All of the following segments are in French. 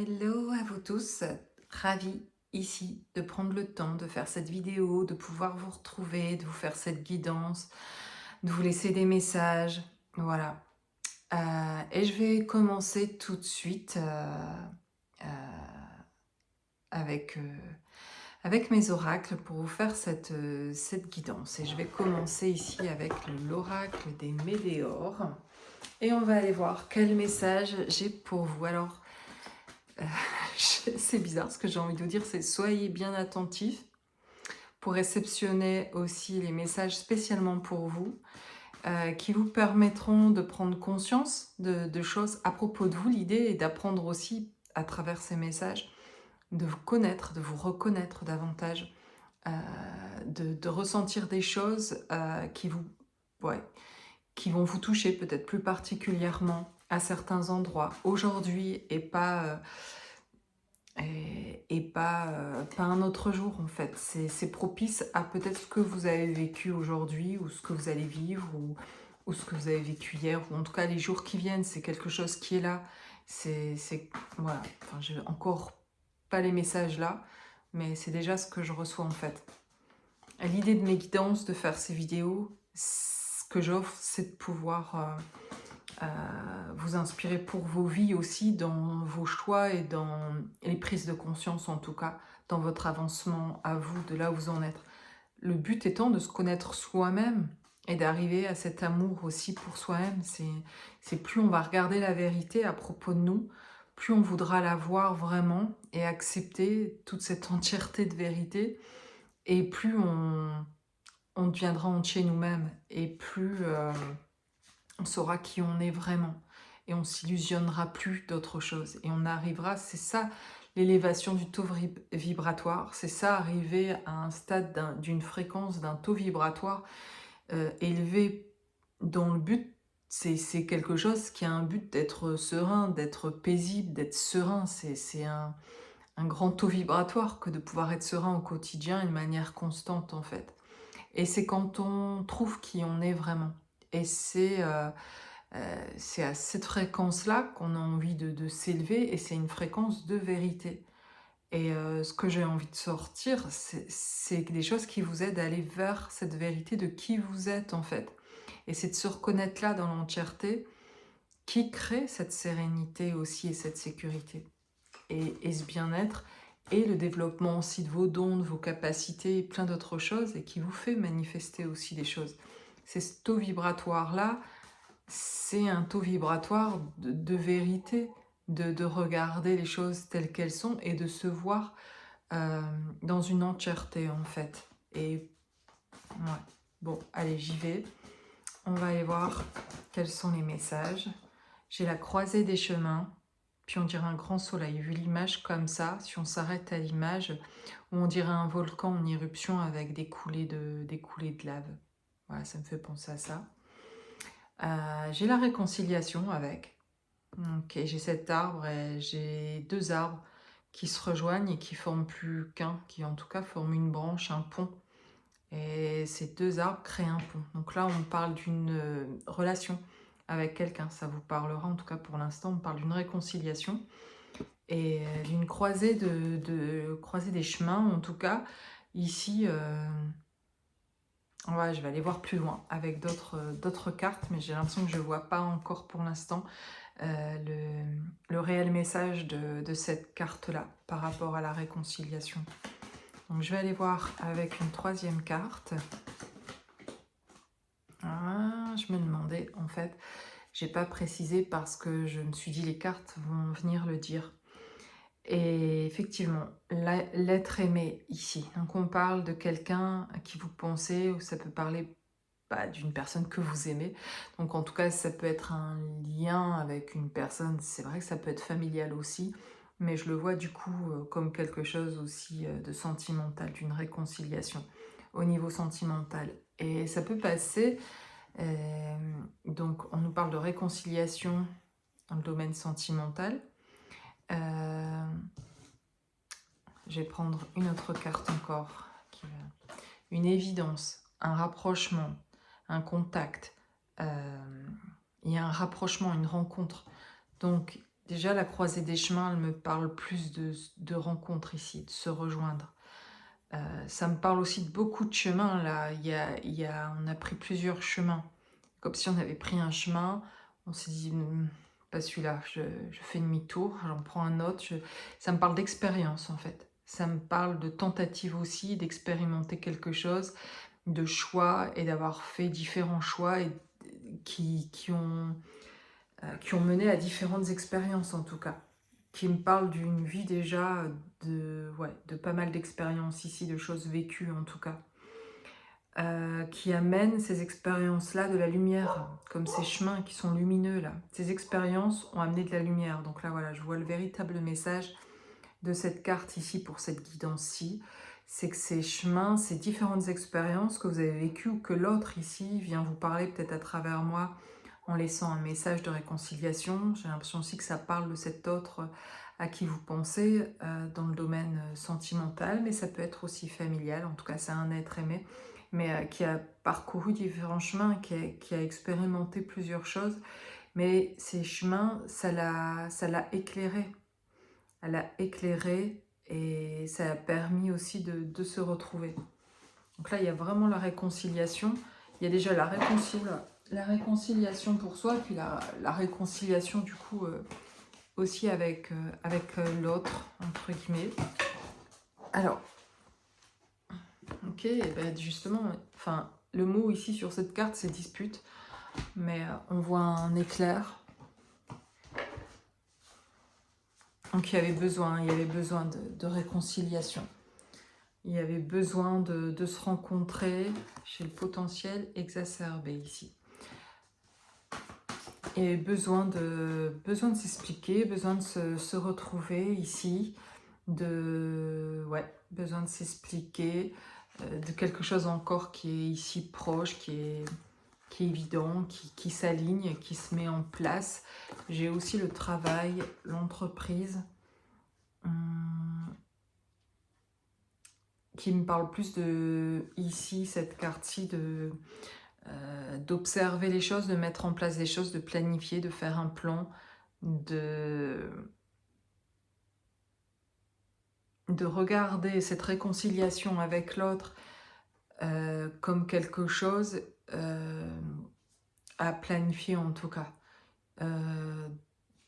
Hello à vous tous, ravie ici de prendre le temps de faire cette vidéo, de pouvoir vous retrouver, de vous faire cette guidance, de vous laisser des messages, voilà. Et je vais commencer tout de suite euh, avec, avec mes oracles pour vous faire cette guidance. Et je vais commencer ici avec l'oracle des Médéors. Et on va aller voir quel message j'ai pour vous. Alors, c'est bizarre, ce que j'ai envie de vous dire, c'est soyez bien attentifs pour réceptionner aussi les messages spécialement pour vous, qui vous permettront de prendre conscience de choses à propos de vous. L'idée est d'apprendre aussi, à travers ces messages, de vous connaître, de vous reconnaître davantage, euh, de ressentir des choses ouais, qui vont vous toucher peut-être plus particulièrement à certains endroits aujourd'hui et pas... pas un autre jour en fait. C'est propice à peut-être ce que vous avez vécu aujourd'hui ou ce que vous allez vivre ou ce que vous avez vécu hier ou en tout cas les jours qui viennent. C'est quelque chose qui est là. Voilà. Enfin, j'ai encore pas les messages là, mais c'est déjà ce que je reçois en fait. L'idée de mes guidances, de faire ces vidéos, ce que j'offre, c'est de pouvoir vous inspirer pour vos vies aussi, dans vos choix et dans les prises de conscience en tout cas, dans votre avancement à vous, de là où vous en êtes. Le but étant de se connaître soi-même et d'arriver à cet amour aussi pour soi-même. C'est plus on va regarder la vérité à propos de nous, plus on voudra la voir vraiment et accepter toute cette entièreté de vérité, et plus on deviendra entier nous-mêmes, et plus on saura qui on est vraiment et on s'illusionnera plus d'autre chose et on arrivera, c'est ça l'élévation du taux vibratoire, c'est ça arriver à un stade d'une fréquence, d'un taux vibratoire élevé, dont le but c'est quelque chose qui a un but d'être serein, d'être paisible, d'être serein. C'est un grand taux vibratoire que de pouvoir être serein au quotidien de manière constante en fait. Et c'est quand on trouve qui on est vraiment. Et c'est à cette fréquence-là qu'on a envie de s'élever, et c'est une fréquence de vérité. Et ce que j'ai envie de sortir, c'est des choses qui vous aident à aller vers cette vérité de qui vous êtes en fait. Et c'est de se reconnaître là dans l'entièreté qui crée cette sérénité aussi et cette sécurité. Et ce bien-être et le développement aussi de vos dons, de vos capacités et plein d'autres choses, et qui vous fait manifester aussi des choses. C'est ce taux vibratoire-là, c'est un taux vibratoire de vérité, de regarder les choses telles qu'elles sont et de se voir dans une entièreté en fait. Et ouais, bon, allez, j'y vais. On va aller voir quels sont les messages. J'ai la croisée des chemins, puis on dirait un grand soleil. Vu l'image comme ça, si on s'arrête à l'image, on dirait un volcan en éruption avec des coulées de lave. Voilà, ça me fait penser à ça. J'ai la réconciliation avec. Ok, j'ai cet arbre et j'ai deux arbres qui se rejoignent et qui forment plus qu'un, qui en tout cas forment une branche, un pont. Et ces deux arbres créent un pont. Donc là, on parle d'une relation avec quelqu'un. Ça vous parlera, en tout cas pour l'instant, on parle d'une réconciliation et d'une croisée croisée des chemins. En tout cas, ici, ouais, je vais aller voir plus loin avec d'autres cartes, mais j'ai l'impression que je ne vois pas encore pour l'instant le réel message de cette carte-là par rapport à la réconciliation. Donc je vais aller voir avec une troisième carte. Ah, je me demandais, en fait, j'ai pas précisé parce que je me suis dit les cartes vont venir le dire. Et effectivement, l'être aimé ici. Donc on parle de quelqu'un à qui vous pensez, ou ça peut parler d'une personne que vous aimez. Donc en tout cas, ça peut être un lien avec une personne, c'est vrai que ça peut être familial aussi, mais je le vois du coup comme quelque chose aussi de sentimental, d'une réconciliation au niveau sentimental. Et ça peut passer, donc on nous parle de réconciliation dans le domaine sentimental. Je vais prendre une autre carte encore, une évidence, un rapprochement, un contact. Il y a un rapprochement, une rencontre. Donc Déjà, la croisée des chemins, elle me parle plus de rencontres ici, de se rejoindre. Ça me parle aussi de beaucoup de chemins là. On a pris plusieurs chemins. Comme si on avait pris un chemin, on s'est dit: pas celui-là, je fais demi-tour, j'en prends un autre. Ça me parle d'expérience en fait. Ça me parle de tentative aussi, d'expérimenter quelque chose, de choix et d'avoir fait différents choix et qui ont mené à différentes expériences en tout cas. Qui me parle d'une vie déjà ouais, de pas mal d'expériences ici, de choses vécues en tout cas. Qui amènent ces expériences-là de la lumière, comme ces chemins qui sont lumineux là. Ces expériences ont amené de la lumière. Donc là voilà, je vois le véritable message de cette carte ici pour cette guidance-ci. C'est que ces chemins, ces différentes expériences que vous avez vécues ou que l'autre ici vient vous parler peut-être à travers moi en laissant un message de réconciliation. J'ai l'impression aussi que ça parle de cet autre à qui vous pensez dans le domaine sentimental, mais ça peut être aussi familial. En tout cas, c'est un être aimé, mais qui a parcouru différents chemins, qui a expérimenté plusieurs choses. Mais ces chemins, ça l'a éclairé. Elle a éclairé et ça a permis aussi de se retrouver. Donc là, il y a vraiment la réconciliation. Il y a déjà la réconciliation pour soi, puis la réconciliation du coup aussi avec l'autre, entre guillemets. Alors, ok, et ben justement, enfin, le mot ici sur cette carte, c'est dispute, mais on voit un éclair. Donc il y avait besoin de réconciliation. Il y avait besoin de se rencontrer chez le potentiel exacerbé ici. Et besoin de s'expliquer, besoin de se retrouver ici, besoin de s'expliquer, de quelque chose encore qui est ici proche, qui est évident, qui s'aligne, qui se met en place. J'ai aussi le travail, l'entreprise, qui me parle plus de, ici, cette carte-ci, d'observer les choses, de mettre en place des choses, de planifier, de faire un plan, de regarder cette réconciliation avec l'autre comme quelque chose à planifier en tout cas.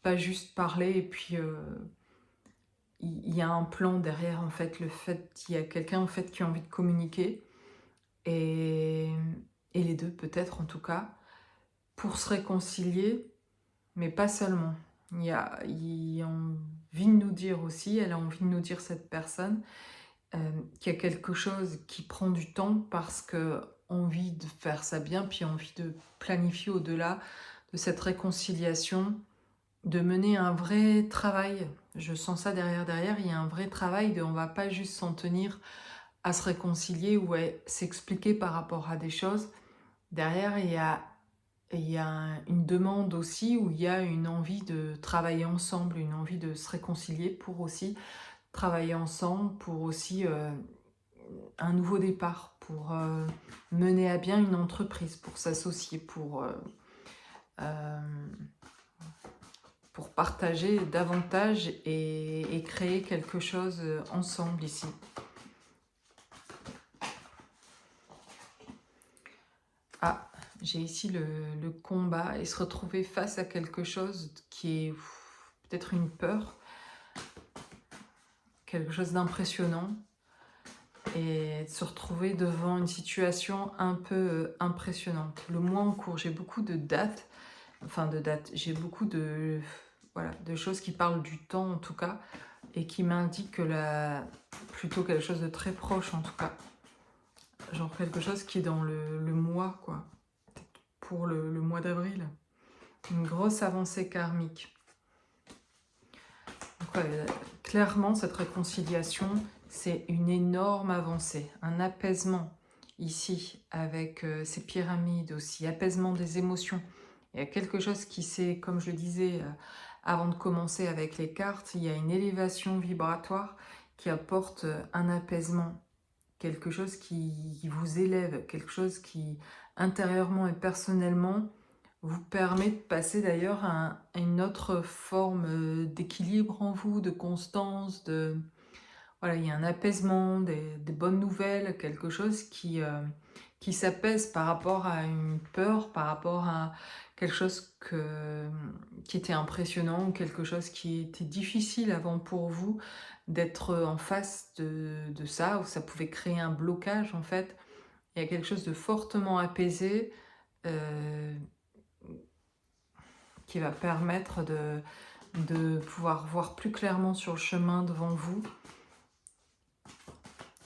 Pas juste parler et puis il y a un plan derrière en fait, le fait qu'il y a quelqu'un en fait qui a envie de communiquer et les deux peut-être en tout cas pour se réconcilier, mais pas seulement. Il a envie de nous dire aussi, elle a envie de nous dire cette personne qu'il y a quelque chose qui prend du temps parce que envie de faire ça bien, puis envie de planifier au-delà de cette réconciliation, de mener un vrai travail. Je sens ça derrière, il y a un vrai travail de on va pas juste s'en tenir à se réconcilier ou à s'expliquer par rapport à des choses. Derrière, il y a une demande aussi où il y a une envie de travailler ensemble, une envie de se réconcilier pour aussi travailler ensemble, pour aussi un nouveau départ, pour mener à bien une entreprise, pour s'associer, pour partager davantage et créer quelque chose ensemble ici. Ah, j'ai ici le combat et se retrouver face à quelque chose qui est peut-être une peur, quelque chose d'impressionnant, et de se retrouver devant une situation un peu impressionnante. Le mois en cours, j'ai beaucoup de dates, j'ai beaucoup de, voilà, de choses qui parlent du temps en tout cas, et qui m'indiquent que plutôt quelque chose de très proche en tout cas. Genre quelque chose qui est dans le mois, quoi. Pour le mois d'avril. Une grosse avancée karmique. Donc, ouais, clairement, cette réconciliation, c'est une énorme avancée, un apaisement ici avec ces pyramides aussi, apaisement des émotions. Il y a quelque chose qui s'est, comme je le disais avant de commencer avec les cartes, il y a une élévation vibratoire qui apporte un apaisement, quelque chose qui vous élève, quelque chose qui intérieurement et personnellement vous permet de passer d'ailleurs à une autre forme d'équilibre en vous, de constance, voilà, il y a un apaisement, des bonnes nouvelles, quelque chose qui s'apaise par rapport à une peur, par rapport à quelque chose qui était impressionnant, ou quelque chose qui était difficile avant pour vous, d'être en face de ça, où ça pouvait créer un blocage en fait. Il y a quelque chose de fortement apaisé euh, qui va permettre de pouvoir voir plus clairement sur le chemin devant vous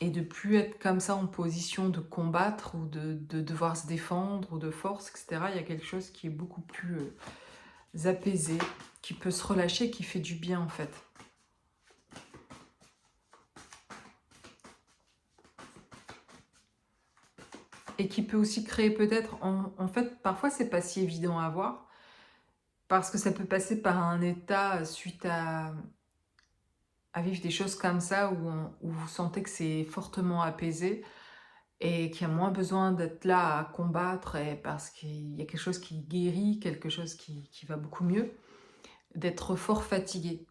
et de plus être comme ça en position de combattre ou de devoir se défendre ou de force, etc. Il y a quelque chose qui est beaucoup plus apaisé, qui peut se relâcher, qui fait du bien en fait. Et qui peut aussi créer peut-être, en fait, parfois c'est pas si évident à voir, parce que ça peut passer par un état suite à vivre des choses comme ça, où vous sentez que c'est fortement apaisé, et qui a moins besoin d'être là à combattre, et parce qu'il y a quelque chose qui guérit, quelque chose qui va beaucoup mieux, d'être fort fatigué,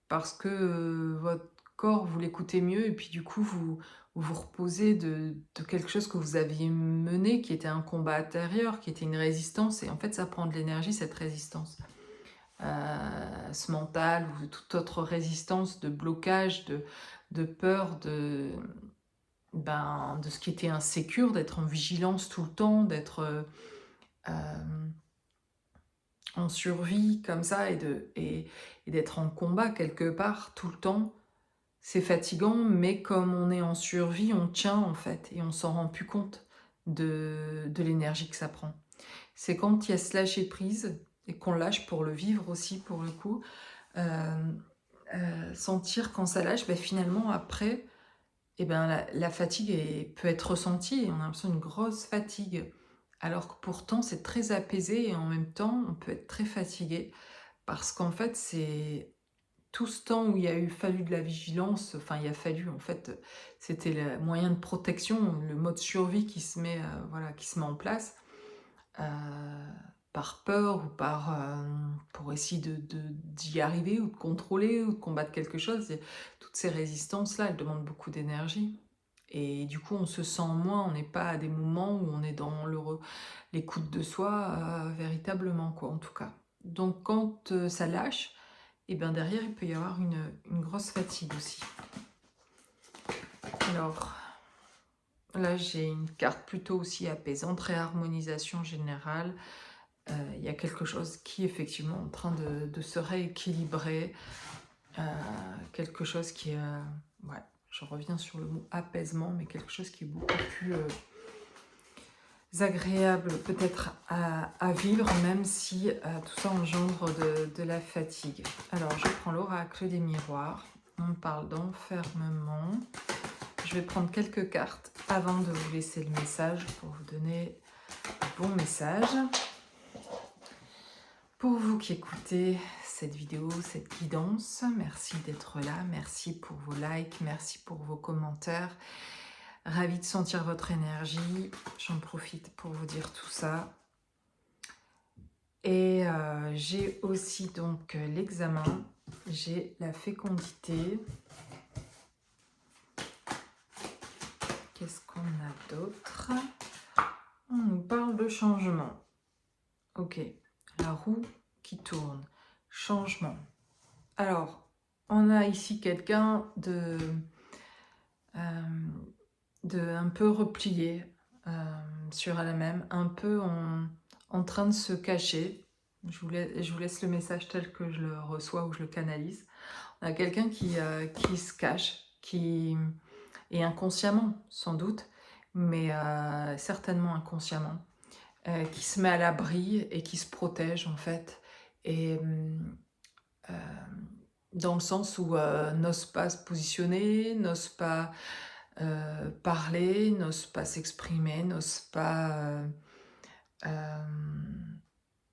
parce que votre corps, vous l'écoutez mieux, et puis du coup, vous reposez de quelque chose que vous aviez mené, qui était un combat intérieur, qui était une résistance, et en fait, ça prend de l'énergie, cette résistance. Ce mental, ou toute autre résistance, de blocage, de peur, de ce qui était insécure, d'être en vigilance tout le temps, d'être en survie comme ça, et d'être en combat quelque part tout le temps. C'est fatigant, mais comme on est en survie, on tient en fait, et on s'en rend plus compte de l'énergie que ça prend. C'est quand il y a ce lâcher prise, et qu'on lâche pour le vivre aussi, pour le coup, euh, sentir quand ça lâche, finalement après, la fatigue peut être ressentie, et on a l'impression d'une grosse fatigue, alors que pourtant c'est très apaisé, et en même temps on peut être très fatigué, parce qu'en fait c'est tout ce temps où il y a fallu de la vigilance, enfin il a fallu en fait, c'était le moyen de protection, le mode survie qui se met, voilà, qui se met en place, par peur, ou pour essayer d'y arriver, ou de contrôler, ou de combattre quelque chose. Et toutes ces résistances-là, elles demandent beaucoup d'énergie. Et du coup, on se sent moins, on n'est pas à des moments où on est dans l'écoute de soi, véritablement, quoi, en tout cas. Donc quand ça lâche, et bien derrière, il peut y avoir une grosse fatigue aussi. Alors, là, j'ai une carte plutôt aussi apaisante, réharmonisation générale. Il y a quelque chose qui est effectivement en train de se rééquilibrer. Quelque chose qui est... ouais, je reviens sur le mot apaisement, mais quelque chose qui est beaucoup plus agréable peut-être à vivre, même si tout ça engendre de la fatigue. Alors, je prends l'oracle des miroirs. On parle d'enfermement. Je vais prendre quelques cartes avant de vous laisser le message, pour vous donner le bon message. Pour vous qui écoutez cette vidéo, cette guidance, merci d'être là, merci pour vos likes, merci pour vos commentaires. Ravie de sentir votre énergie, j'en profite pour vous dire tout ça. Et j'ai aussi donc l'examen, j'ai la fécondité. Qu'est-ce qu'on a d'autre? On nous parle de changement. Ok, la roue qui tourne, changement. Alors, on a ici quelqu'un un peu replié sur elle-même, un peu en train de se cacher. Je vous laisse le message tel que je le reçois ou je le canalise. On a quelqu'un qui se cache, et inconsciemment sans doute, mais certainement inconsciemment, qui se met à l'abri et qui se protège en fait, et dans le sens où n'ose pas se positionner, n'ose pas parler, n'ose pas s'exprimer,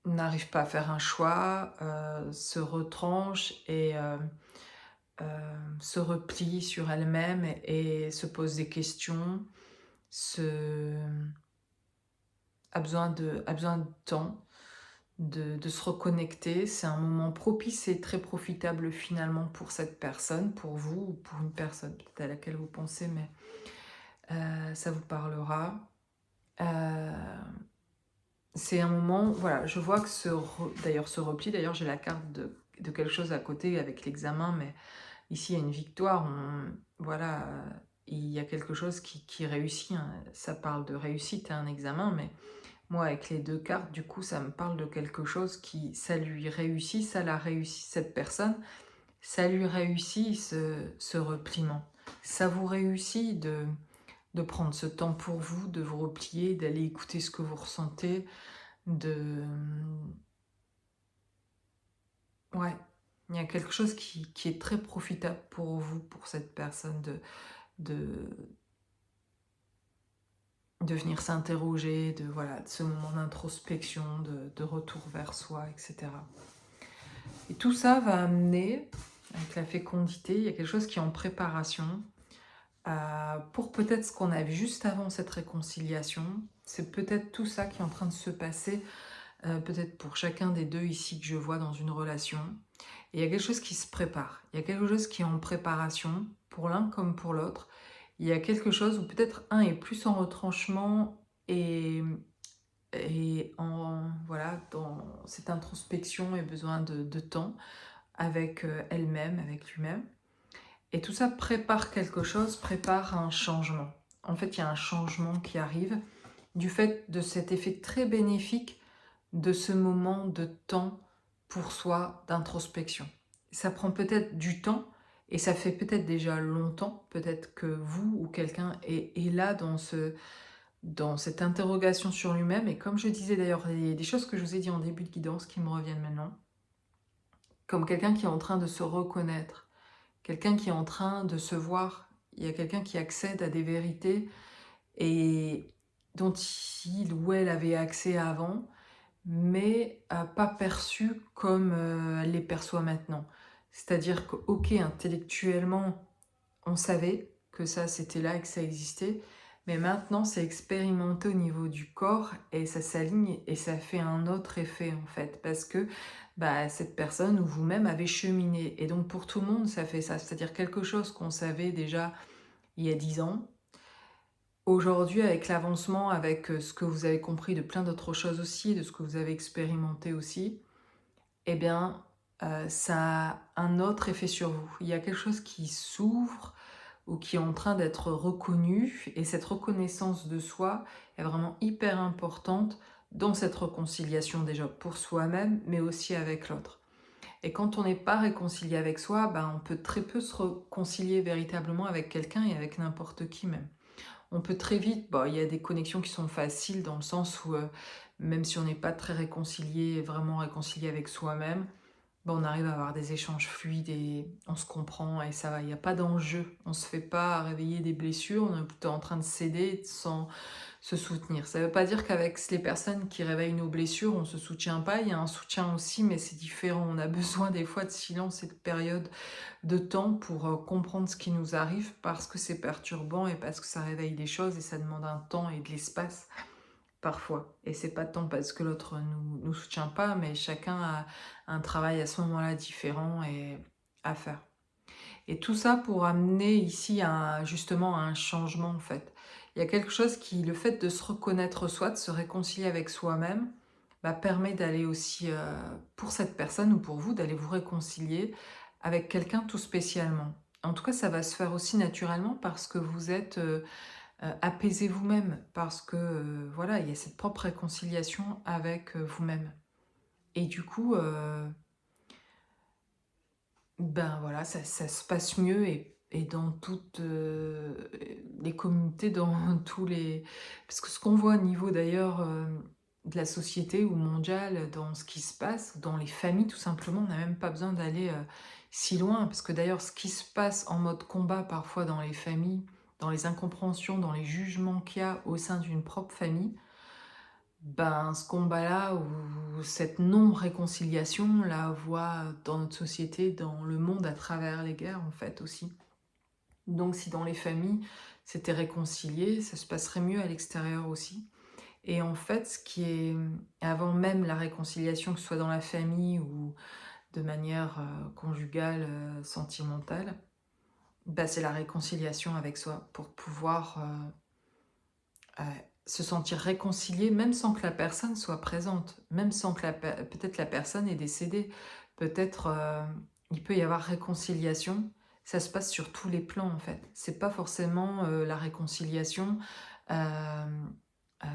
n'arrive pas à faire un choix, se retranche, et se replie sur elle-même, et se pose des questions, a besoin de temps, de se reconnecter. C'est un moment propice et très profitable finalement pour cette personne, pour vous ou pour une personne peut-être à laquelle vous pensez, mais ça vous parlera. Heu, c'est un moment, voilà, je vois que d'ailleurs ce repli, d'ailleurs j'ai la carte de quelque chose à côté avec l'examen, mais ici il y a une victoire, voilà, il y a quelque chose qui réussit, hein. Ça parle de réussite à un examen, mais moi, avec les 2 cartes, du coup, ça me parle de quelque chose qui ça lui réussit, ça la réussit cette personne, ça lui réussit ce repliement. Ça vous réussit de prendre ce temps pour vous, de vous replier, d'aller écouter ce que vous ressentez, de ouais, il y a quelque chose qui est très profitable pour vous, pour cette personne de de venir s'interroger, de voilà, de ce moment d'introspection, de retour vers soi, et cetera. Et tout ça va amener, avec la fécondité, il y a quelque chose qui est en préparation pour peut-être ce qu'on a vu juste avant cette réconciliation. C'est peut-être tout ça qui est en train de se passer, peut-être pour chacun des deux ici que je vois dans une relation. Et il y a quelque chose qui se prépare. Il y a quelque chose qui est en préparation, pour l'un comme pour l'autre. Il y a quelque chose où peut-être un est plus en retranchement et voilà, dans cette introspection et besoin de temps avec elle-même, avec lui-même. Et tout ça prépare quelque chose, prépare un changement. En fait, il y a un changement qui arrive du fait de cet effet très bénéfique de ce moment de temps pour soi d'introspection. Ça prend peut-être du temps et ça fait peut-être déjà longtemps, peut-être que vous ou quelqu'un est là dans cette interrogation sur lui-même. Et comme je disais d'ailleurs, il y a des choses que je vous ai dit en début de guidance qui me reviennent maintenant, comme quelqu'un qui est en train de se reconnaître, quelqu'un qui est en train de se voir. Il y a quelqu'un qui accède à des vérités et dont il ou elle avait accès avant, mais pas perçues comme elle les perçoit maintenant. C'est-à-dire que, ok, intellectuellement, on savait que ça c'était là et que ça existait, mais maintenant c'est expérimenté au niveau du corps et ça s'aligne et ça fait un autre effet en fait, parce que bah, cette personne ou vous-même avez cheminé. Et donc pour tout le monde ça fait ça, c'est-à-dire quelque chose qu'on savait déjà il y a 10 ans. Aujourd'hui, avec l'avancement, avec ce que vous avez compris de plein d'autres choses aussi, de ce que vous avez expérimenté aussi, eh bien, ça a un autre effet sur vous. Il y a quelque chose qui s'ouvre ou qui est en train d'être reconnu, et cette reconnaissance de soi est vraiment hyper importante dans cette réconciliation déjà pour soi-même, mais aussi avec l'autre. Et quand on n'est pas réconcilié avec soi, ben, on peut très peu se réconcilier véritablement avec quelqu'un et avec n'importe qui même. On peut très vite, il y a des connexions qui sont faciles dans le sens où même si on n'est pas très réconcilié, vraiment réconcilié avec soi-même, on arrive à avoir des échanges fluides et on se comprend et ça va, il n'y a pas d'enjeu. On ne se fait pas réveiller des blessures, on est plutôt en train de céder sans se soutenir. Ça ne veut pas dire qu'avec les personnes qui réveillent nos blessures, on ne se soutient pas. Il y a un soutien aussi, mais c'est différent. On a besoin des fois de silence et de période de temps pour comprendre ce qui nous arrive parce que c'est perturbant et parce que ça réveille des choses et ça demande un temps et de l'espace parfois. Et c'est pas tant parce que l'autre nous soutient pas, mais chacun a un travail à ce moment-là différent et à faire. Et tout ça pour amener ici justement à un changement en fait. Il y a quelque chose qui, le fait de se reconnaître soi, de se réconcilier avec soi-même, permet d'aller aussi, pour cette personne ou pour vous, d'aller vous réconcilier avec quelqu'un tout spécialement. En tout cas, ça va se faire aussi naturellement parce que vous êtes apaisé vous-même, parce que voilà, il y a cette propre réconciliation avec vous-même. Et du coup, ben voilà, ça se passe mieux et dans toutes les communautés, dans tous les... Parce que ce qu'on voit au niveau d'ailleurs de la société ou mondiale, dans ce qui se passe, dans les familles tout simplement, on n'a même pas besoin d'aller si loin. Parce que d'ailleurs, ce qui se passe en mode combat parfois dans les familles, dans les incompréhensions, dans les jugements qu'il y a au sein d'une propre famille, ben, ce combat-là ou cette non-réconciliation, on la voit dans notre société, dans le monde, à travers les guerres, en fait, aussi. Donc, si dans les familles, c'était réconcilié, ça se passerait mieux à l'extérieur aussi. Et en fait, ce qui est avant même la réconciliation, que ce soit dans la famille ou de manière conjugale, sentimentale, bah, c'est la réconciliation avec soi pour pouvoir se sentir réconcilié, même sans que la personne soit présente, même sans que peut-être la personne est décédée. Peut-être il peut y avoir réconciliation. Ça se passe sur tous les plans en fait. C'est pas forcément la réconciliation euh, euh,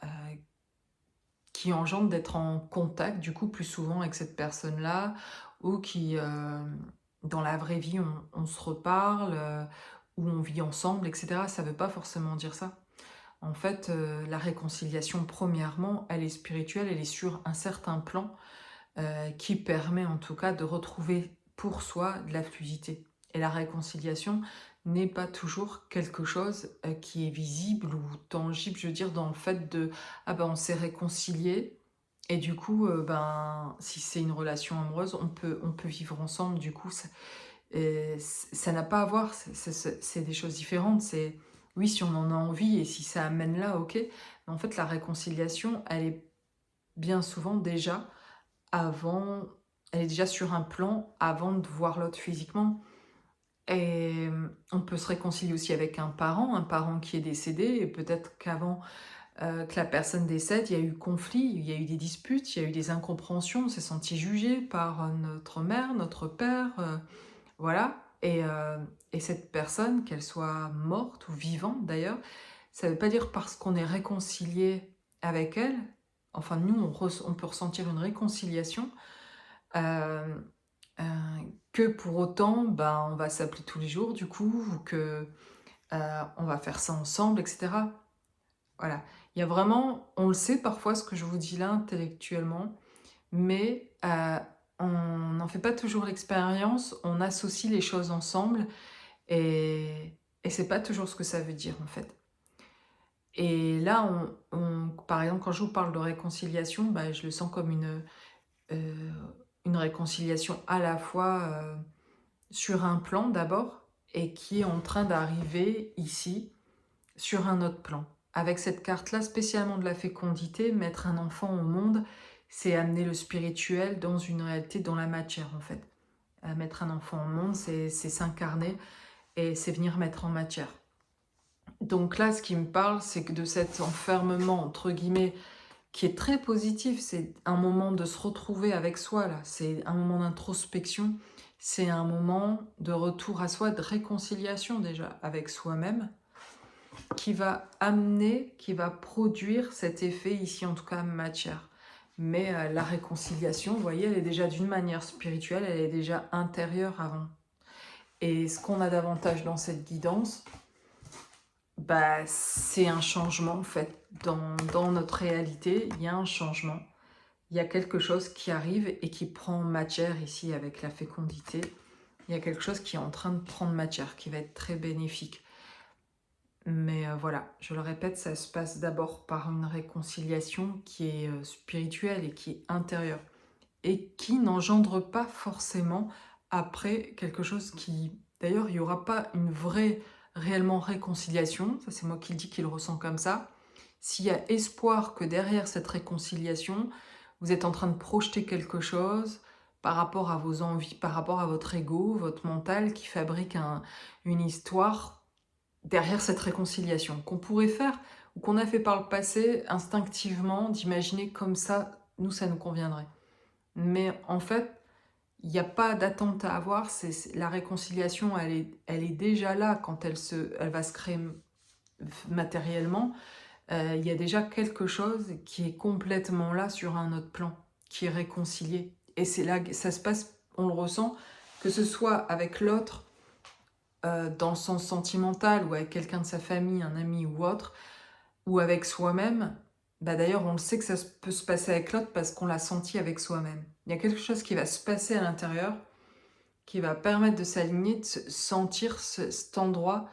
euh, qui engendre d'être en contact du coup plus souvent avec cette personne-là, ou qui dans la vraie vie on se reparle, ou on vit ensemble, etc. Ça veut pas forcément dire ça. En fait, la réconciliation, premièrement, elle est spirituelle, elle est sur un certain plan qui permet en tout cas de retrouver pour soi de la fluidité. Et la réconciliation n'est pas toujours quelque chose qui est visible ou tangible, je veux dire, dans le fait de ah ben on s'est réconcilié et du coup ben si c'est une relation amoureuse, on peut vivre ensemble. Du coup, ça n'a pas à voir, c'est des choses différentes. C'est oui, si on en a envie et si ça amène là, ok. Mais en fait, la réconciliation, elle est bien souvent déjà avant, elle est déjà sur un plan avant de voir l'autre physiquement. Et on peut se réconcilier aussi avec un parent qui est décédé, et peut-être qu'avant que la personne décède, il y a eu conflit, il y a eu des disputes, il y a eu des incompréhensions, on s'est senti jugé par notre mère, notre père, voilà. Et cette personne, qu'elle soit morte ou vivante d'ailleurs, ça ne veut pas dire parce qu'on est réconcilié avec elle, enfin nous on peut ressentir une réconciliation, euh, euh, que pour autant ben, on va s'appeler tous les jours du coup, ou que on va faire ça ensemble, etc. Voilà. Il y a vraiment, on le sait parfois ce que je vous dis là intellectuellement, mais on n'en fait pas toujours l'expérience, on associe les choses ensemble et c'est pas toujours ce que ça veut dire en fait. Et là, par exemple, quand je vous parle de réconciliation, bah, je le sens comme euh, une réconciliation à la fois sur un plan d'abord et qui est en train d'arriver ici sur un autre plan. Avec cette carte-là, spécialement de la fécondité, mettre un enfant au monde, c'est amener le spirituel dans une réalité, dans la matière en fait. Mettre un enfant au monde, c'est s'incarner et c'est venir mettre en matière. Donc là, ce qui me parle, c'est que de cet enfermement, entre guillemets, qui est très positif, c'est un moment de se retrouver avec soi, là. C'est un moment d'introspection, c'est un moment de retour à soi, de réconciliation déjà avec soi-même, qui va amener, qui va produire cet effet ici, en tout cas matière. Mais la réconciliation, vous voyez, elle est déjà d'une manière spirituelle, elle est déjà intérieure avant. Et ce qu'on a d'avantage dans cette guidance, bah, c'est un changement en fait. Dans notre réalité, il y a un changement. Il y a quelque chose qui arrive et qui prend matière ici avec la fécondité. Il y a quelque chose qui est en train de prendre matière, qui va être très bénéfique. Mais voilà, je le répète, ça se passe d'abord par une réconciliation qui est spirituelle et qui est intérieure. Et qui n'engendre pas forcément après quelque chose qui... D'ailleurs, il n'y aura pas une vraie, réellement réconciliation, ça c'est moi qui le dis, qui le ressent comme ça. S'il y a espoir que derrière cette réconciliation, vous êtes en train de projeter quelque chose par rapport à vos envies, par rapport à votre ego, votre mental, qui fabrique une histoire derrière cette réconciliation, qu'on pourrait faire, ou qu'on a fait par le passé, instinctivement, d'imaginer comme ça, nous, ça nous conviendrait. Mais en fait, il n'y a pas d'attente à avoir. La réconciliation, elle est déjà là quand elle va se créer matériellement. Il y a déjà quelque chose qui est complètement là sur un autre plan, qui est réconcilié. Et c'est là que ça se passe, on le ressent, que ce soit avec l'autre, dans le sens sentimental, ou avec quelqu'un de sa famille, un ami ou autre, ou avec soi-même. Bah d'ailleurs, on le sait que ça peut se passer avec l'autre parce qu'on l'a senti avec soi-même. Il y a quelque chose qui va se passer à l'intérieur qui va permettre de s'aligner, de sentir cet endroit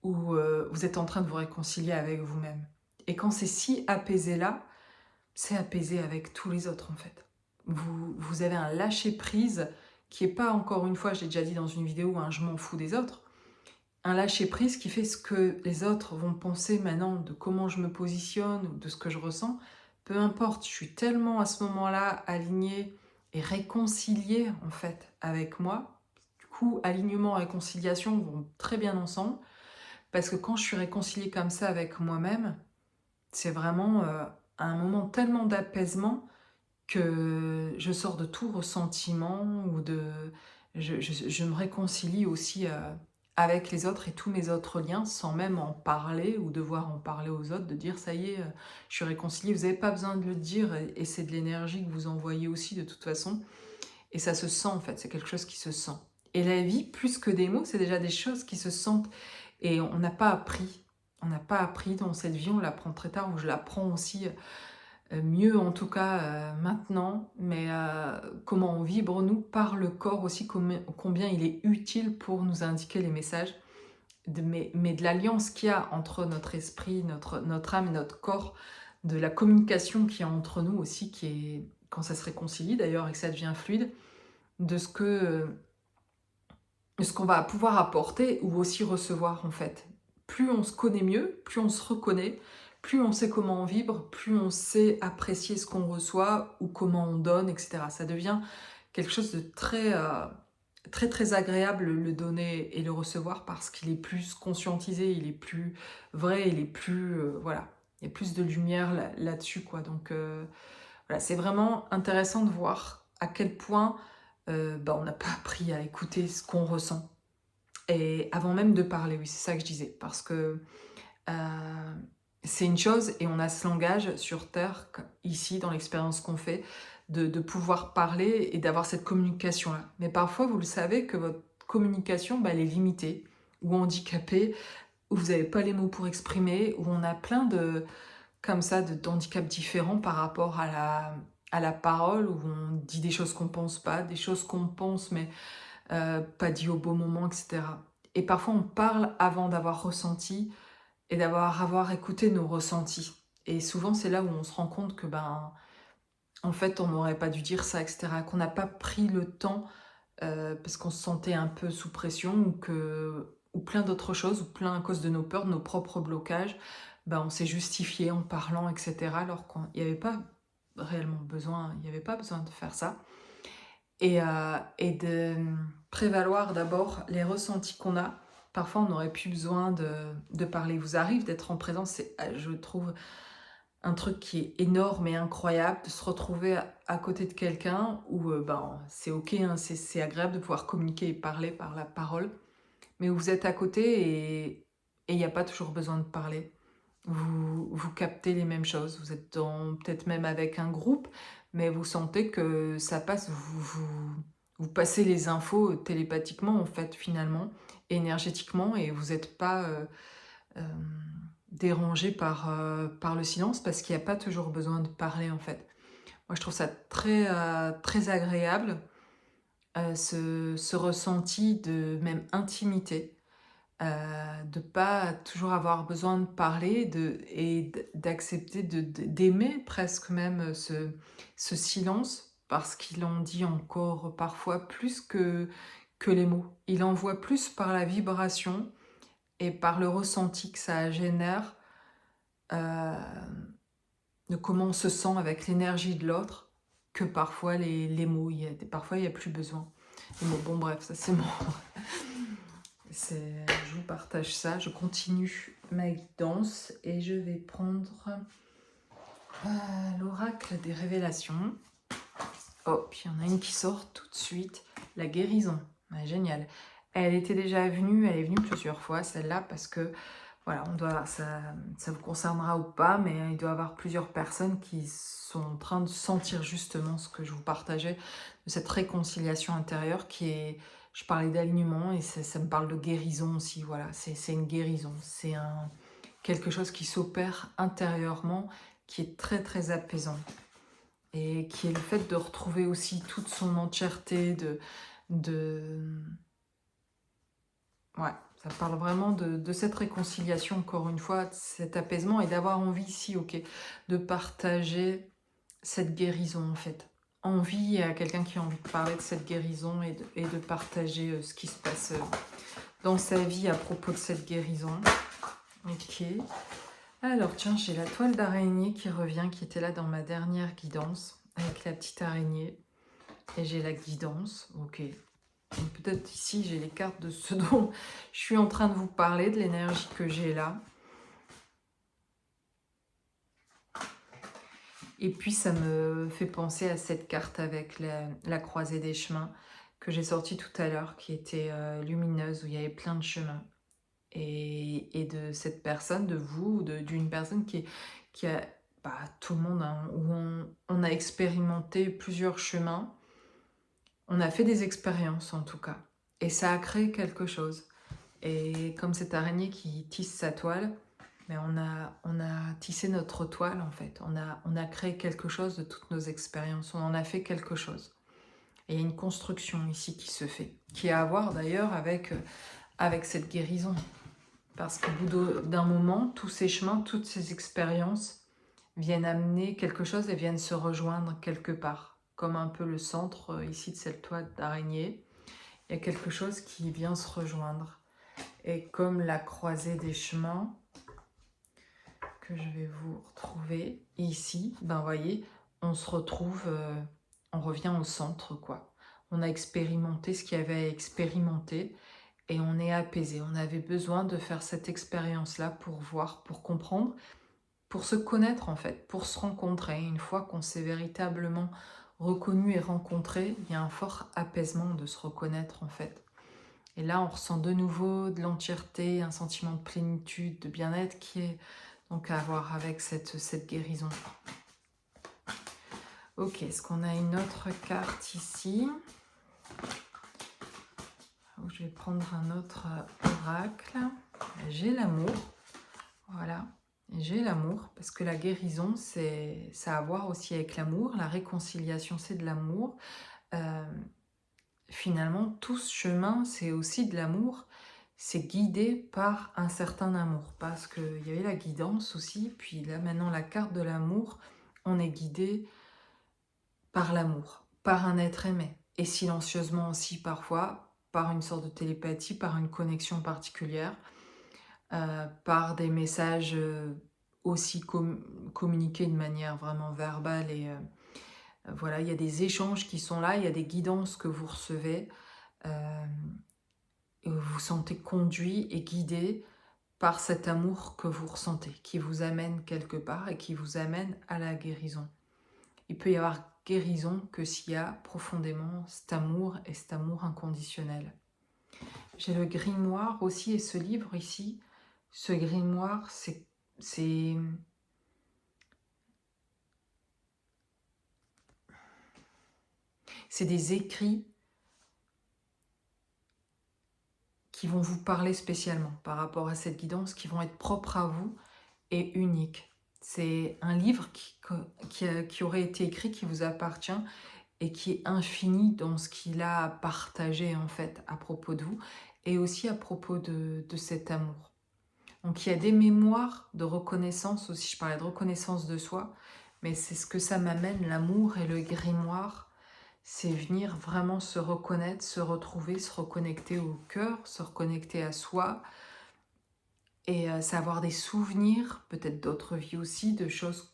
où vous êtes en train de vous réconcilier avec vous-même. Et quand c'est si apaisé là, c'est apaisé avec tous les autres en fait. Vous avez un lâcher-prise qui n'est pas, encore une fois, j'ai déjà dit dans une vidéo, un je m'en fous des autres, un lâcher-prise qui fait ce que les autres vont penser maintenant de comment je me positionne ou de ce que je ressens. Peu importe, je suis tellement à ce moment-là alignée et réconciliée en fait avec moi. Du coup, alignement et réconciliation vont très bien ensemble parce que quand je suis réconciliée comme ça avec moi-même, c'est vraiment un moment tellement d'apaisement que je sors de tout ressentiment ou de... Je me réconcilie aussi avec les autres et tous mes autres liens sans même en parler ou devoir en parler aux autres, de dire ça y est, je suis réconciliée, vous n'avez pas besoin de le dire et c'est de l'énergie que vous envoyez aussi de toute façon. Et ça se sent en fait, c'est quelque chose qui se sent. Et la vie, plus que des mots, c'est déjà des choses qui se sentent. Et on n'a pas appris. On n'a pas appris dans cette vie, on l'apprend très tard, ou je l'apprends aussi mieux en tout cas maintenant, mais comment on vibre nous par le corps aussi, combien il est utile pour nous indiquer les messages, mais de l'alliance qu'il y a entre notre esprit, notre âme et notre corps, de la communication qu'il y a entre nous aussi, qui est, quand ça se réconcilie d'ailleurs et que ça devient fluide, de ce qu'on va pouvoir apporter ou aussi recevoir en fait. Plus on se connaît mieux, plus on se reconnaît, plus on sait comment on vibre, plus on sait apprécier ce qu'on reçoit ou comment on donne, etc. Ça devient quelque chose de très agréable le donner et le recevoir parce qu'il est plus conscientisé, il est plus vrai, il est plus voilà, il y a plus de lumière là-dessus quoi. Donc voilà, c'est vraiment intéressant de voir à quel point on n'a pas appris à écouter ce qu'on ressent. Et avant même de parler, oui, c'est ça que je disais. Parce que c'est une chose, et on a ce langage sur Terre, ici, dans l'expérience qu'on fait, de pouvoir parler et d'avoir cette communication-là. Mais parfois, vous le savez que votre communication, elle est limitée, ou handicapée, où vous n'avez pas les mots pour exprimer, où on a plein de, comme ça, d'handicaps différents par rapport à la parole, où on dit des choses qu'on pense pas, des choses qu'on pense, mais pas dit au bon moment, etc. Et parfois, on parle avant d'avoir ressenti et avoir écouté nos ressentis. Et souvent, c'est là où on se rend compte que, en fait, on n'aurait pas dû dire ça, etc. Qu'on n'a pas pris le temps parce qu'on se sentait un peu sous pression ou plein d'autres choses, ou plein à cause de nos peurs, de nos propres blocages, on s'est justifié en parlant, etc. Alors qu'il n'y avait pas réellement besoin, il n'y avait pas besoin de faire ça. Et de prévaloir d'abord les ressentis qu'on a. Parfois, on n'aurait plus besoin de parler. Il vous arrive d'être en présence, c'est, je trouve, un truc qui est énorme et incroyable, de se retrouver à côté de quelqu'un où c'est ok, hein, c'est agréable de pouvoir communiquer et parler par la parole, mais où vous êtes à côté et il n'y a pas toujours besoin de parler. Vous captez les mêmes choses, vous êtes peut-être même avec un groupe, mais vous sentez que ça passe, vous passez les infos télépathiquement en fait finalement, énergétiquement, et vous n'êtes pas euh, dérangé par le silence parce qu'il n'y a pas toujours besoin de parler en fait. Moi je trouve ça très agréable, ce ressenti de même intimité. De pas toujours avoir besoin de parler d'accepter d'aimer presque même ce silence parce qu'il en dit encore parfois plus que les mots. Il envoie plus par la vibration et par le ressenti que ça génère euh, de comment on se sent avec l'énergie de l'autre que parfois les mots. Parfois il n'y a plus besoin. Les mots, bon bref, ça c'est mon... Je vous partage ça, je continue ma guidance et je vais prendre l'oracle des révélations. Oh, puis il y en a une qui sort tout de suite, la guérison. Génial. Elle était déjà venue, elle est venue plusieurs fois celle-là parce que voilà, ça vous concernera ou pas, mais il doit y avoir plusieurs personnes qui sont en train de sentir justement ce que je vous partageais, de cette réconciliation intérieure qui est... Je parlais d'alignement et ça me parle de guérison aussi, voilà, c'est une guérison, c'est quelque chose qui s'opère intérieurement, qui est très apaisant et qui est le fait de retrouver aussi toute son entièreté, ouais, ça parle vraiment de cette réconciliation, encore une fois, de cet apaisement et d'avoir envie ici, ok, de partager cette guérison en fait. Envie à quelqu'un qui a envie de parler de cette guérison et de partager ce qui se passe dans sa vie à propos de cette guérison. Ok. Alors tiens, j'ai la toile d'araignée qui revient, qui était là dans ma dernière guidance, avec la petite araignée. Et j'ai la guidance, ok. Peut-être ici, j'ai les cartes de ce dont je suis en train de vous parler, de l'énergie que j'ai là. Et puis, ça me fait penser à cette carte avec la croisée des chemins que j'ai sortie tout à l'heure, qui était lumineuse, où il y avait plein de chemins. Et de cette personne, de vous, d'une personne qui a, bah, tout le monde, hein, où on a expérimenté plusieurs chemins. On a fait des expériences en tout cas. Et ça a créé quelque chose. Et comme cette araignée qui tisse sa toile, mais on a tissé notre toile en fait. On a créé quelque chose de toutes nos expériences. On en a fait quelque chose. Et il y a une construction ici qui se fait. Qui a à voir d'ailleurs avec cette guérison. Parce qu'au bout d'un moment, tous ces chemins, toutes ces expériences viennent amener quelque chose et viennent se rejoindre quelque part. Comme un peu le centre ici de cette toile d'araignée. Il y a quelque chose qui vient se rejoindre. Et comme la croisée des chemins, que je vais vous retrouver ici, ben voyez, on se retrouve, on revient au centre, quoi. On a expérimenté ce qu'il y avait à expérimenter et on est apaisé. On avait besoin de faire cette expérience-là pour voir, pour comprendre, pour se connaître en fait, pour se rencontrer. Une fois qu'on s'est véritablement reconnu et rencontré, il y a un fort apaisement de se reconnaître en fait. Et là, on ressent de nouveau de l'entièreté, un sentiment de plénitude, de bien-être qui est donc à voir avec cette guérison. Ok, est-ce qu'on a une autre carte ici? Je vais prendre un autre oracle. J'ai l'amour. Voilà, j'ai l'amour, parce que la guérison, ça a à voir aussi avec l'amour. La réconciliation, c'est de l'amour. Finalement, tout ce chemin, c'est aussi de l'amour. C'est guidé par un certain amour, parce qu'il y avait la guidance aussi, puis là maintenant la carte de l'amour, on est guidé par l'amour, par un être aimé, et silencieusement aussi parfois, par une sorte de télépathie, par une connexion particulière, par des messages aussi communiqués de manière vraiment verbale, et voilà, il y a des échanges qui sont là, il y a des guidances que vous recevez, et vous vous sentez conduit et guidé par cet amour que vous ressentez, qui vous amène quelque part et qui vous amène à la guérison. Il peut y avoir guérison que s'il y a profondément cet amour et cet amour inconditionnel. J'ai le grimoire aussi, et ce livre ici, ce grimoire, c'est des écrits qui vont vous parler spécialement par rapport à cette guidance, qui vont être propres à vous et uniques. C'est un livre qui aurait été écrit, qui vous appartient et qui est infini dans ce qu'il a partagé en fait à propos de vous et aussi à propos de cet amour. Donc il y a des mémoires de reconnaissance aussi, je parlais de reconnaissance de soi, mais c'est ce que ça m'amène, l'amour et le grimoire, c'est venir vraiment se reconnaître, se retrouver, se reconnecter au cœur, se reconnecter à soi, et savoir des souvenirs, peut-être d'autres vies aussi, de choses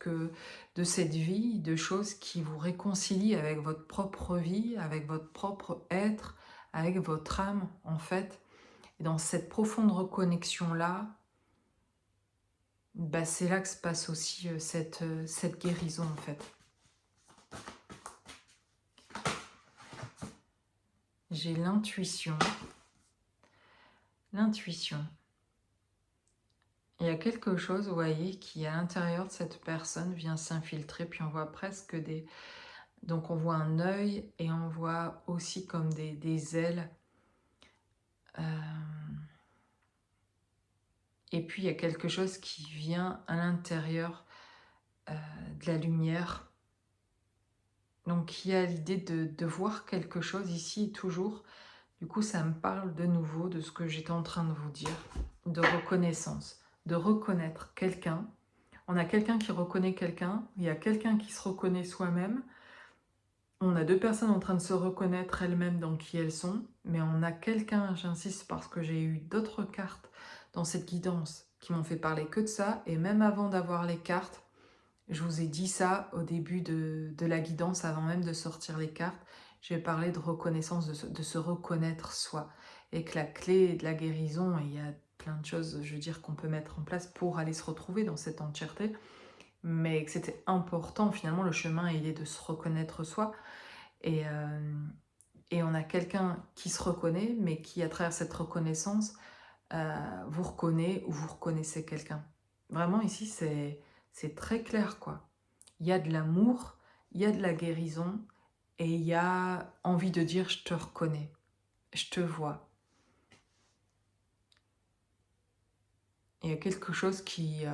de cette vie, de choses qui vous réconcilient avec votre propre vie, avec votre propre être, avec votre âme en fait. Et dans cette profonde reconnexion-là, bah, c'est là que se passe aussi cette guérison en fait. J'ai l'intuition. L'intuition. Il y a quelque chose, vous voyez, qui à l'intérieur de cette personne vient s'infiltrer, puis on voit presque des... Donc on voit un œil et on voit aussi comme des ailes. Et puis il y a quelque chose qui vient à l'intérieur de la lumière. Donc il y a l'idée de voir quelque chose ici toujours. Du coup ça me parle de nouveau de ce que j'étais en train de vous dire, de reconnaissance, de reconnaître quelqu'un. On a quelqu'un qui reconnaît quelqu'un, il y a quelqu'un qui se reconnaît soi-même. On a 2 personnes en train de se reconnaître elles-mêmes dans qui elles sont, mais on a quelqu'un, j'insiste parce que j'ai eu d'autres cartes dans cette guidance qui m'ont fait parler que de ça, et même avant d'avoir les cartes, je vous ai dit ça au début de la guidance, avant même de sortir les cartes, j'ai parlé de reconnaissance, de se reconnaître soi, et que la clé de la guérison, et il y a plein de choses, je veux dire, qu'on peut mettre en place pour aller se retrouver dans cette entièreté, mais que c'était important, finalement, le chemin, il est de se reconnaître soi, et, euh, et on a quelqu'un qui se reconnaît, mais qui, à travers cette reconnaissance, vous reconnaît ou vous reconnaissez quelqu'un. Vraiment, ici, c'est très clair, quoi. Il y a de l'amour, il y a de la guérison, et il y a envie de dire je te reconnais, je te vois. Il y a quelque chose qui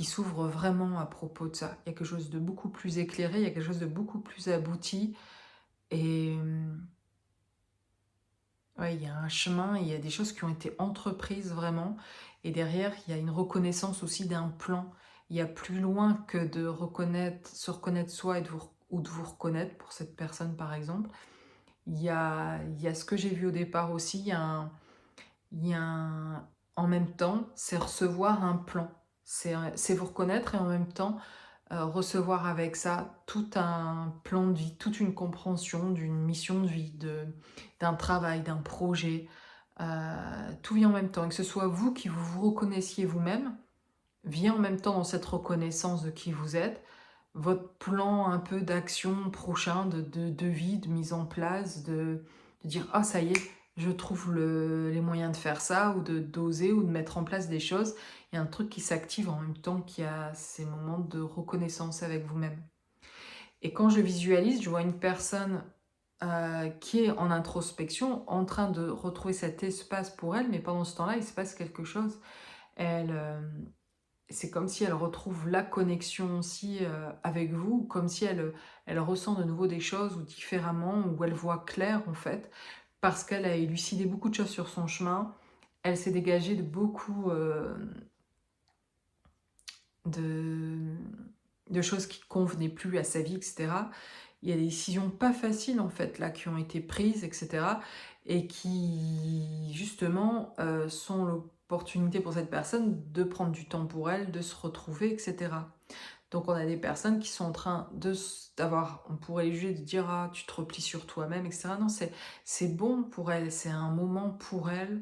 s'ouvre vraiment à propos de ça. Il y a quelque chose de beaucoup plus éclairé, il y a quelque chose de beaucoup plus abouti, et ouais, il y a un chemin, il y a des choses qui ont été entreprises vraiment, et derrière, il y a une reconnaissance aussi d'un plan. Il y a plus loin que de reconnaître, se reconnaître soi ou de vous reconnaître pour cette personne, par exemple. Il y a ce que j'ai vu au départ aussi, il y a en même temps, c'est recevoir un plan. C'est vous reconnaître et en même temps, recevoir avec ça tout un plan de vie, toute une compréhension d'une mission de vie, d'un travail, d'un projet. Tout vient en même temps. Et que ce soit vous qui vous reconnaissiez vous-même, vient en même temps dans cette reconnaissance de qui vous êtes, votre plan un peu d'action prochain, de vie, de mise en place, de dire ah ça y est, je trouve les moyens de faire ça, ou de d'oser, ou de mettre en place des choses. Il y a un truc qui s'active en même temps qu'il y a ces moments de reconnaissance avec vous-même. Et quand je visualise, je vois une personne qui est en introspection, en train de retrouver cet espace pour elle, mais pendant ce temps-là, il se passe quelque chose. Elle, c'est comme si elle retrouve la connexion aussi avec vous, comme si elle ressent de nouveau des choses ou différemment, ou elle voit clair en fait, parce qu'elle a élucidé beaucoup de choses sur son chemin. Elle s'est dégagée de beaucoup de, de choses qui ne convenaient plus à sa vie, etc. Il y a des décisions pas faciles en fait là qui ont été prises, etc. Et qui justement sont l'opportunité pour cette personne de prendre du temps pour elle, de se retrouver, etc. Donc on a des personnes qui sont en train d'avoir, on pourrait les juger de dire ah tu te replies sur toi-même, etc. Non, c'est bon pour elle, c'est un moment pour elle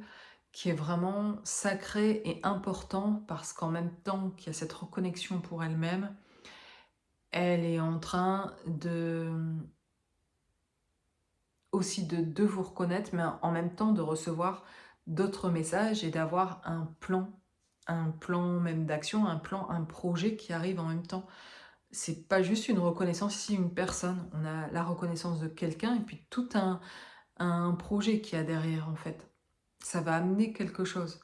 qui est vraiment sacré et important parce qu'en même temps qu'il y a cette reconnexion pour elle-même, elle est en train de aussi de vous reconnaître, mais en même temps de recevoir d'autres messages et d'avoir un plan même d'action, un plan, un projet qui arrive en même temps. C'est pas juste une reconnaissance ici, une personne. On a la reconnaissance de quelqu'un et puis tout un projet qu'il y a derrière en fait. Ça va amener quelque chose.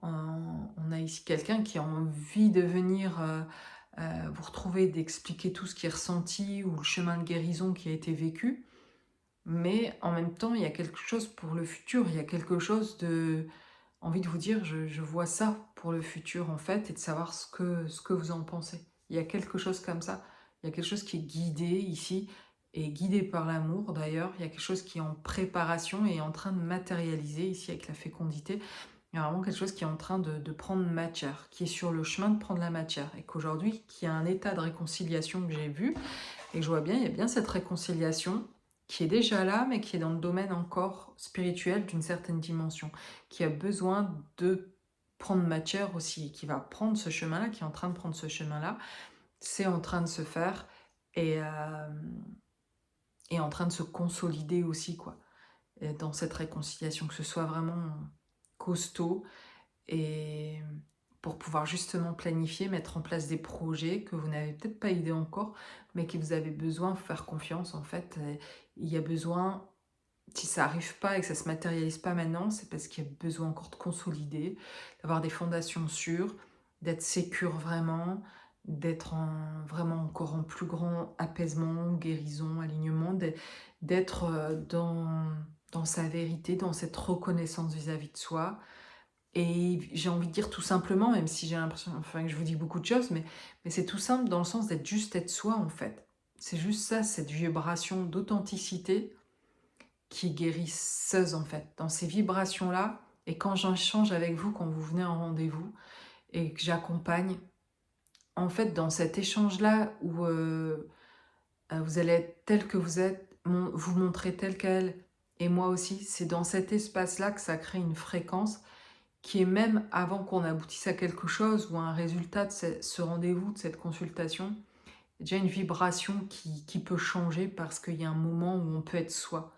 On a ici quelqu'un qui a envie de venir vous retrouver, d'expliquer tout ce qui est ressenti ou le chemin de guérison qui a été vécu. Mais en même temps, il y a quelque chose pour le futur. Il y a quelque chose de... envie de vous dire, je vois ça pour le futur en fait, et de savoir ce que vous en pensez. Il y a quelque chose comme ça. Il y a quelque chose qui est guidé ici, et guidé par l'amour d'ailleurs. Il y a quelque chose qui est en préparation et en train de matérialiser ici avec la fécondité. Il y a vraiment quelque chose qui est en train de prendre matière, qui est sur le chemin de prendre la matière. Et qu'aujourd'hui, qu'il y a un état de réconciliation que j'ai vu, et que je vois bien, il y a bien cette réconciliation qui est déjà là, mais qui est dans le domaine encore spirituel d'une certaine dimension, qui a besoin de prendre matière aussi, qui va prendre ce chemin-là, qui est en train de prendre ce chemin-là. C'est en train de se faire et en train de se consolider aussi, quoi, et dans cette réconciliation, que ce soit vraiment costaud, et pour pouvoir justement planifier, mettre en place des projets que vous n'avez peut-être pas idée encore, mais que vous avez besoin de faire confiance en fait. Il y a besoin, si ça n'arrive pas et que ça ne se matérialise pas maintenant, c'est parce qu'il y a besoin encore de consolider, d'avoir des fondations sûres, d'être sécure vraiment, d'être vraiment encore en plus grand apaisement, guérison, alignement, d'être dans sa vérité, dans cette reconnaissance vis-à-vis de soi. Et j'ai envie de dire tout simplement, même si j'ai l'impression, enfin, que je vous dis beaucoup de choses, mais c'est tout simple dans le sens d'être juste être soi en fait. C'est juste ça, cette vibration d'authenticité qui est guérisseuse en fait. Dans ces vibrations-là, et quand j'échange avec vous, quand vous venez en rendez-vous et que j'accompagne, en fait, dans cet échange-là où vous allez être tel que vous êtes, vous montrer tel quel, et moi aussi, c'est dans cet espace-là que ça crée une fréquence qui est même avant qu'on aboutisse à quelque chose ou à un résultat de ce rendez-vous, de cette consultation, il y a déjà une vibration qui peut changer parce qu'il y a un moment où on peut être soi.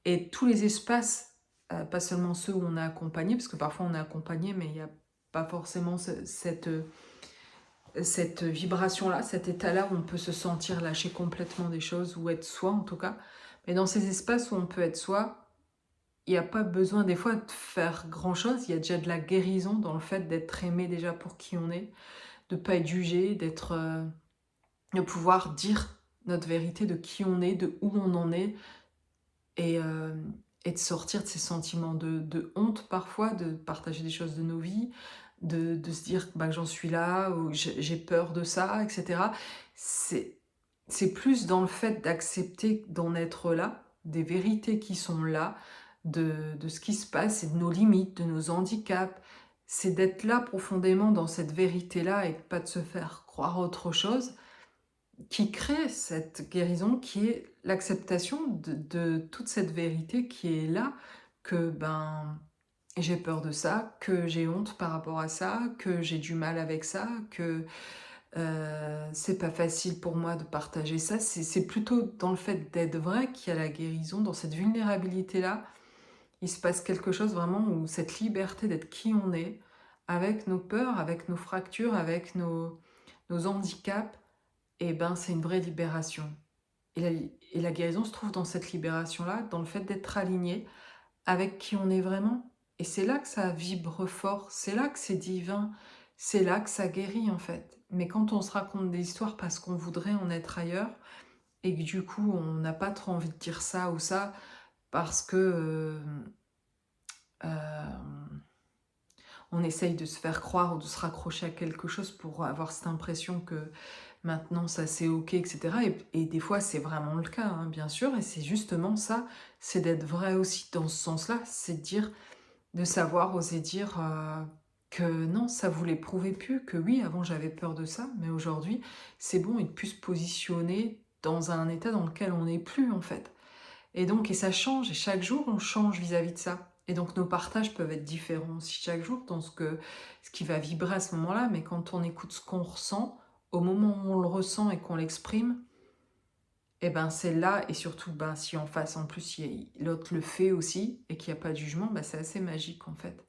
Et tous les espaces, pas seulement ceux où on est accompagné, parce que parfois on est accompagné, mais il n'y a pas forcément cette vibration-là, cet état-là où on peut se sentir lâcher complètement des choses, ou être soi en tout cas. Mais dans ces espaces où on peut être soi, il n'y a pas besoin des fois de faire grand-chose, il y a déjà de la guérison dans le fait d'être aimé déjà pour qui on est, de ne pas être jugé, de pouvoir dire notre vérité de qui on est, de où on en est, et, euh, et de sortir de ces sentiments de honte parfois, de partager des choses de nos vies, de se dire bah, que j'en suis là, ou j'ai peur de ça, etc. C'est, c'est plus dans le fait d'accepter d'en être là, des vérités qui sont là, de ce qui se passe et de nos limites, de nos handicaps. C'est d'être là profondément dans cette vérité-là et pas de se faire croire autre chose qui crée cette guérison, qui est l'acceptation de toute cette vérité qui est là, que ben j'ai peur de ça, que j'ai honte par rapport à ça, que j'ai du mal avec ça, que c'est pas facile pour moi de partager ça. C'est plutôt dans le fait d'être vrai qu'il y a la guérison, dans cette vulnérabilité-là, il se passe quelque chose vraiment où cette liberté d'être qui on est, avec nos peurs, avec nos fractures, avec nos handicaps, et ben c'est une vraie libération. Et la guérison se trouve dans cette libération-là, dans le fait d'être aligné avec qui on est vraiment. Et c'est là que ça vibre fort, c'est là que c'est divin, c'est là que ça guérit en fait. Mais quand on se raconte des histoires parce qu'on voudrait en être ailleurs, et que du coup on n'a pas trop envie de dire ça ou ça, parce que euh, on essaye de se faire croire ou de se raccrocher à quelque chose pour avoir cette impression que maintenant ça c'est ok, etc. Et des fois c'est vraiment le cas, hein, bien sûr, et c'est justement ça, c'est d'être vrai aussi dans ce sens-là, c'est de dire, de savoir oser dire que non, ça vous les prouvait plus, que oui, avant j'avais peur de ça, mais aujourd'hui c'est bon, et de plus se positionner dans un état dans lequel on n'est plus en fait. Et donc, et ça change, et chaque jour, on change vis-à-vis de ça. Et donc, nos partages peuvent être différents aussi chaque jour dans ce qui va vibrer à ce moment-là. Mais quand on écoute ce qu'on ressent, au moment où on le ressent et qu'on l'exprime, et ben c'est là, et surtout, ben, si en face, en plus, l'autre le fait aussi, et qu'il n'y a pas de jugement, ben, c'est assez magique en fait.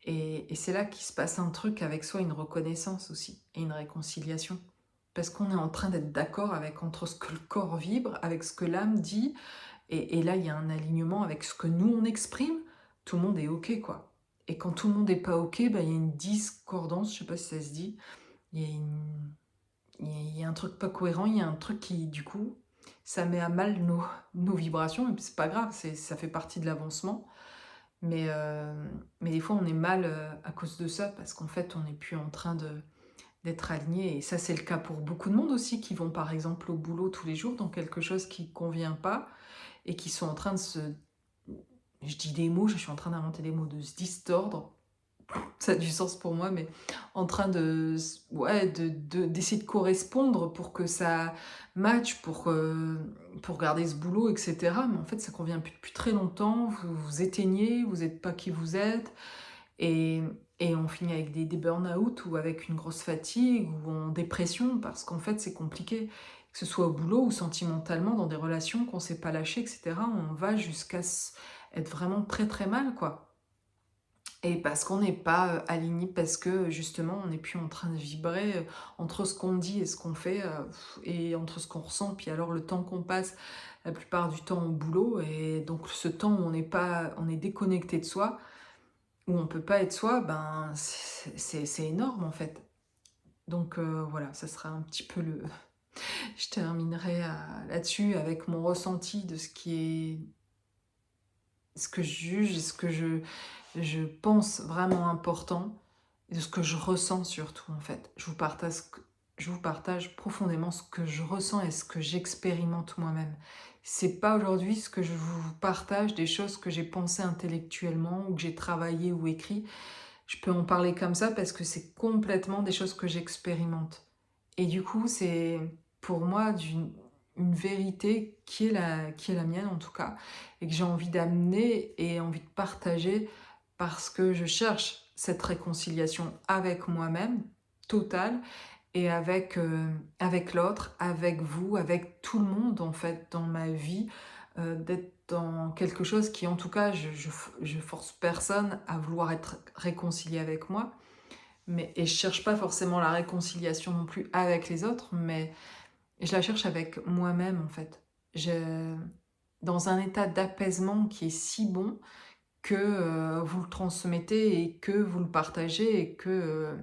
Et c'est là qu'il se passe un truc avec soi, une reconnaissance aussi, et une réconciliation. Parce qu'on est en train d'être d'accord avec entre ce que le corps vibre, avec ce que l'âme dit, et là, il y a un alignement avec ce que nous, on exprime. Tout le monde est OK, quoi. Et quand tout le monde n'est pas OK, bah, il y a une discordance, je sais pas si ça se dit. Il y a, il y a un truc pas cohérent, il y a un truc qui, du coup, ça met à mal nos vibrations. Et puis, c'est pas grave, ça fait partie de l'avancement. Mais des fois, on est mal à cause de ça, parce qu'en fait, on n'est plus en train d'être aligné. Et ça, c'est le cas pour beaucoup de monde aussi, qui vont, par exemple, au boulot tous les jours dans quelque chose qui ne convient pas, et qui sont en train de se... Je dis des mots, je suis en train d'inventer des mots, de se distordre, ça a du sens pour moi, mais en train de... Ouais, d'essayer de correspondre pour que ça matche, pour garder ce boulot, etc. Mais en fait, ça convient plus depuis très longtemps, vous vous éteignez, vous n'êtes pas qui vous êtes, et, et on finit avec des burn-out, ou avec une grosse fatigue, ou en dépression, parce qu'en fait, c'est compliqué. Que ce soit au boulot ou sentimentalement, dans des relations qu'on ne sait pas lâcher, etc., on va jusqu'à être vraiment très très mal, quoi. Et parce qu'on n'est pas aligné, parce que justement, on n'est plus en train de vibrer entre ce qu'on dit et ce qu'on fait, et entre ce qu'on ressent, puis alors le temps qu'on passe la plupart du temps au boulot, et donc ce temps où on est déconnecté de soi, où on peut pas être soi, ben c'est énorme en fait. Donc voilà, ça sera un petit peu le... Je terminerai là-dessus avec mon ressenti de ce qui est... ce que je juge, ce que je pense vraiment important, et de ce que je ressens surtout en fait. Je vous partage je vous partage profondément ce que je ressens et ce que j'expérimente moi-même. C'est pas aujourd'hui ce que je vous partage des choses que j'ai pensées intellectuellement ou que j'ai travaillé ou écrit. Je peux en parler comme ça parce que c'est complètement des choses que j'expérimente. Et du coup, c'est pour moi une vérité qui est la mienne en tout cas, et que j'ai envie d'amener et envie de partager parce que je cherche cette réconciliation avec moi-même, totale, et avec l'autre, avec vous, avec tout le monde en fait dans ma vie, d'être dans quelque chose qui en tout cas je force personne à vouloir être réconcilié avec moi, mais et je cherche pas forcément la réconciliation non plus avec les autres, mais je la cherche avec moi-même en fait. Je Dans un état d'apaisement qui est si bon que, vous le transmettez et que vous le partagez et que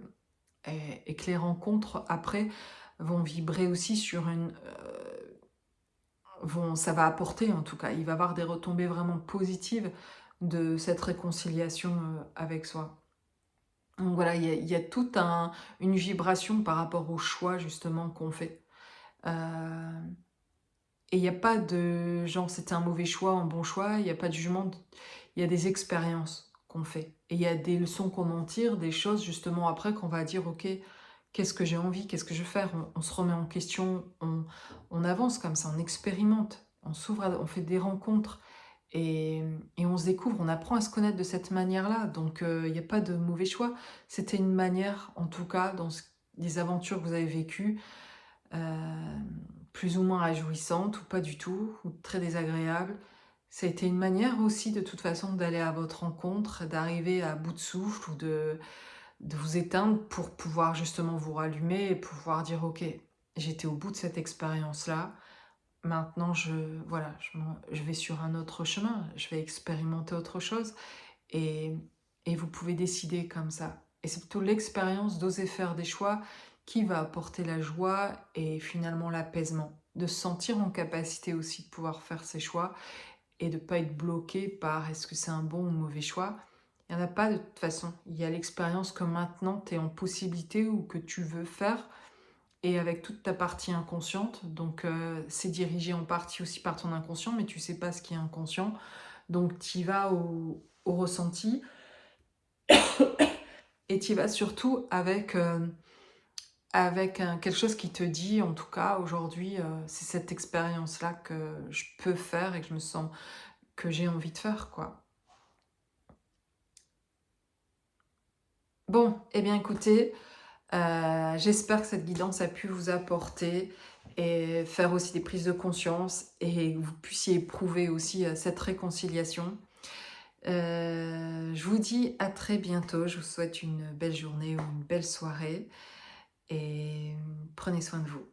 les rencontres après vont vibrer aussi sur ça va apporter en tout cas, il va y avoir des retombées vraiment positives de cette réconciliation, avec soi. Donc voilà, il y a toute une vibration par rapport au choix justement qu'on fait. Heu et il y a pas de genre c'était un mauvais choix, un bon choix, il y a pas de jugement, il y a des expériences qu'on fait et il y a des leçons qu'on en tire, des choses justement après qu'on va dire: «OK, qu'est-ce que j'ai envie? Qu'est-ce que je veux faire?» On se remet en question, on avance comme ça, on expérimente, on s'ouvre on fait des rencontres et on se découvre, on apprend à se connaître de cette manière-là, donc il y a pas de mauvais choix. C'était une manière, en tout cas, dans les aventures que vous avez vécues, plus ou moins réjouissante ou pas du tout, ou très désagréable. Ça a été une manière aussi de toute façon d'aller à votre rencontre, d'arriver à bout de souffle ou de vous éteindre pour pouvoir justement vous rallumer et pouvoir dire: «OK, j'étais au bout de cette expérience-là, maintenant voilà, je vais sur un autre chemin, je vais expérimenter autre chose» et vous pouvez décider comme ça. Et c'est plutôt l'expérience d'oser faire des choix qui va apporter la joie et finalement l'apaisement. De se sentir en capacité aussi de pouvoir faire ses choix et de ne pas être bloqué par est-ce que c'est un bon ou mauvais choix. Il n'y en a pas de toute façon. Il y a l'expérience que maintenant tu es en possibilité ou que tu veux faire et avec toute ta partie inconsciente. Donc c'est dirigé en partie aussi par ton inconscient, mais tu sais pas ce qui est inconscient. Donc tu y vas au ressenti et tu y vas surtout avec quelque chose qui te dit, en tout cas, aujourd'hui, c'est cette expérience-là que je peux faire et que je me sens que j'ai envie de faire, quoi. Bon, eh bien écoutez, j'espère que cette guidance a pu vous apporter et faire aussi des prises de conscience et que vous puissiez éprouver aussi, cette réconciliation. Je vous dis à très bientôt. Je vous souhaite une belle journée ou une belle soirée et prenez soin de vous.